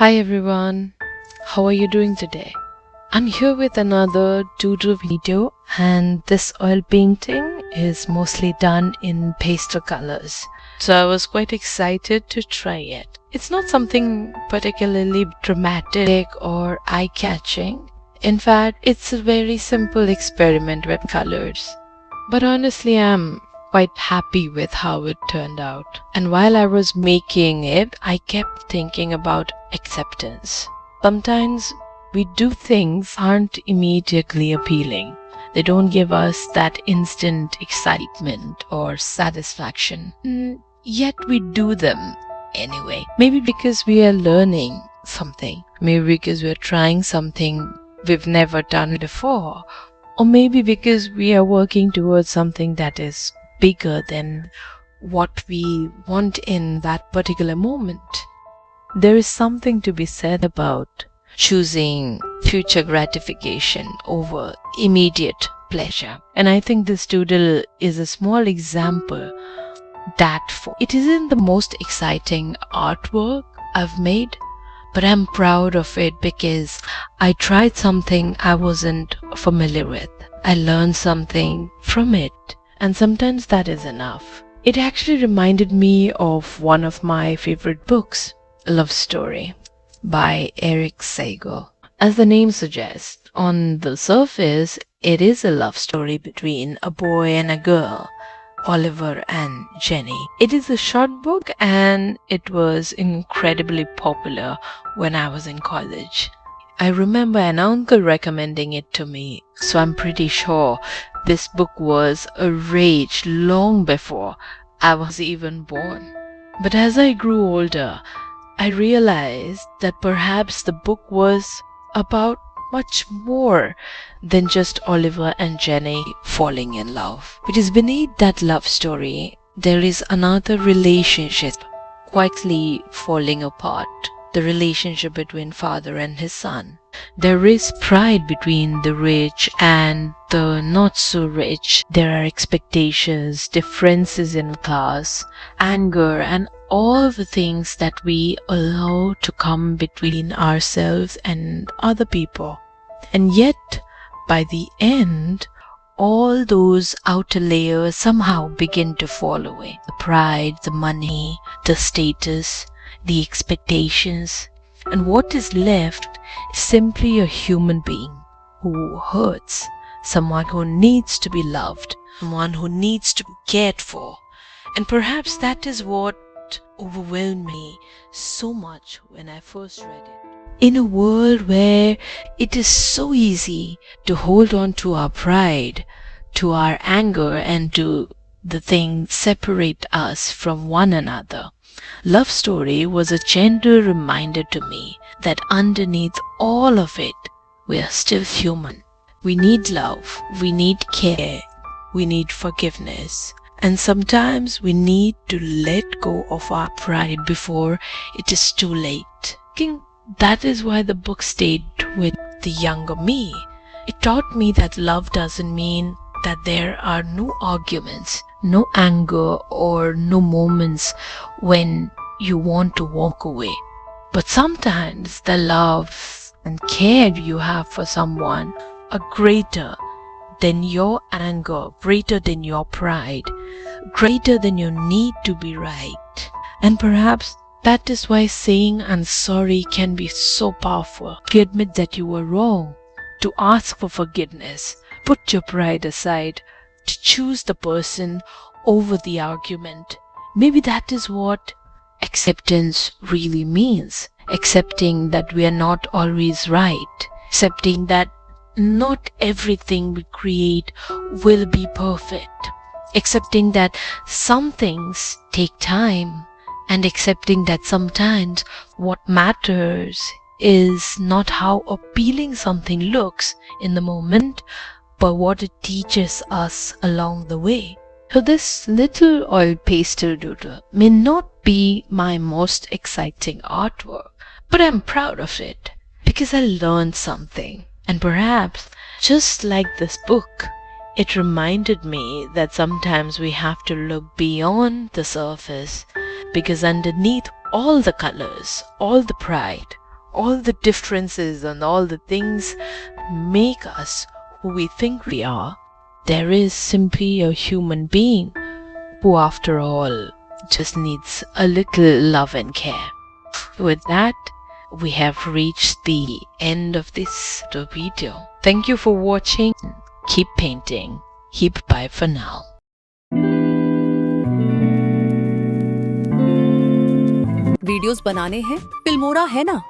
Hi everyone, how are you doing today? I'm here with another Doodle video, and this oil painting is mostly done in pastel colors. So I was quite excited to try it. It's not something particularly dramatic or eye-catching. In fact, it's a very simple experiment with colors. But honestly, I'm quite happy with how it turned out. And while I was making it, I kept thinking about acceptance. Sometimes we do things aren't immediately appealing. They don't give us that instant excitement or satisfaction. Yet we do them anyway. Maybe because we are learning something. Maybe because we're trying something we've never done before. Or maybe because we are working towards something that is bigger than what we want in that particular moment. There is something to be said about choosing future gratification over immediate pleasure. And I think this doodle is a small example that it isn't the most exciting artwork I've made, but I'm proud of it because I tried something I wasn't familiar with. I learned something from it, and sometimes that is enough. It actually reminded me of one of my favorite books, A Love Story by Erich Segal. As the name suggests, on the surface, it is a love story between a boy and a girl, Oliver and Jenny. It is a short book and it was incredibly popular when I was in college. I remember an uncle recommending it to me, so I'm pretty sure this book was a rage long before I was even born. But as I grew older, I realized that perhaps the book was about much more than just Oliver and Jenny falling in love. Because beneath that love story, there is another relationship quietly falling apart. The relationship between father and his son. There is pride between the rich and the not so rich. There are expectations, differences in class, anger, and all the things that we allow to come between ourselves and other people. And yet, by the end, all those outer layers somehow begin to fall away. The pride, the money, the status, the expectations, and what is left is simply a human being who hurts, someone who needs to be loved, someone who needs to be cared for. And perhaps that is what overwhelmed me so much when I first read it. In a world where it is so easy to hold on to our pride, to our anger, and to the things separate us from one another, Love Story was a gentle reminder to me that underneath all of it, we are still human. We need love, we need care, we need forgiveness, and sometimes we need to let go of our pride before it is too late. I think that is why the book stayed with the younger me. It taught me that love doesn't mean that there are no arguments, no anger, or no moments when you want to walk away. But sometimes the love and care you have for someone are greater than your anger, greater than your pride, greater than your need to be right. And perhaps that is why saying I'm sorry can be so powerful. To admit that you were wrong, to ask for forgiveness, put your pride aside, to choose the person over the argument. Maybe that is what acceptance really means. Accepting that we are not always right. Accepting that not everything we create will be perfect. Accepting that some things take time. And accepting that sometimes what matters is not how appealing something looks in the moment, but what it teaches us along the way. So this little oil pastel doodle may not be my most exciting artwork, but I'm proud of it because I learned something. And perhaps, just like this book, it reminded me that sometimes we have to look beyond the surface, because underneath all the colors, all the pride, all the differences and all the things make us who we think we are, there is simply a human being who, after all, just needs a little love and care. With that, we have reached the end of this video. Thank you for watching. Keep painting. Keep bye for now. Videos बनाने हैं, Filmora है ना।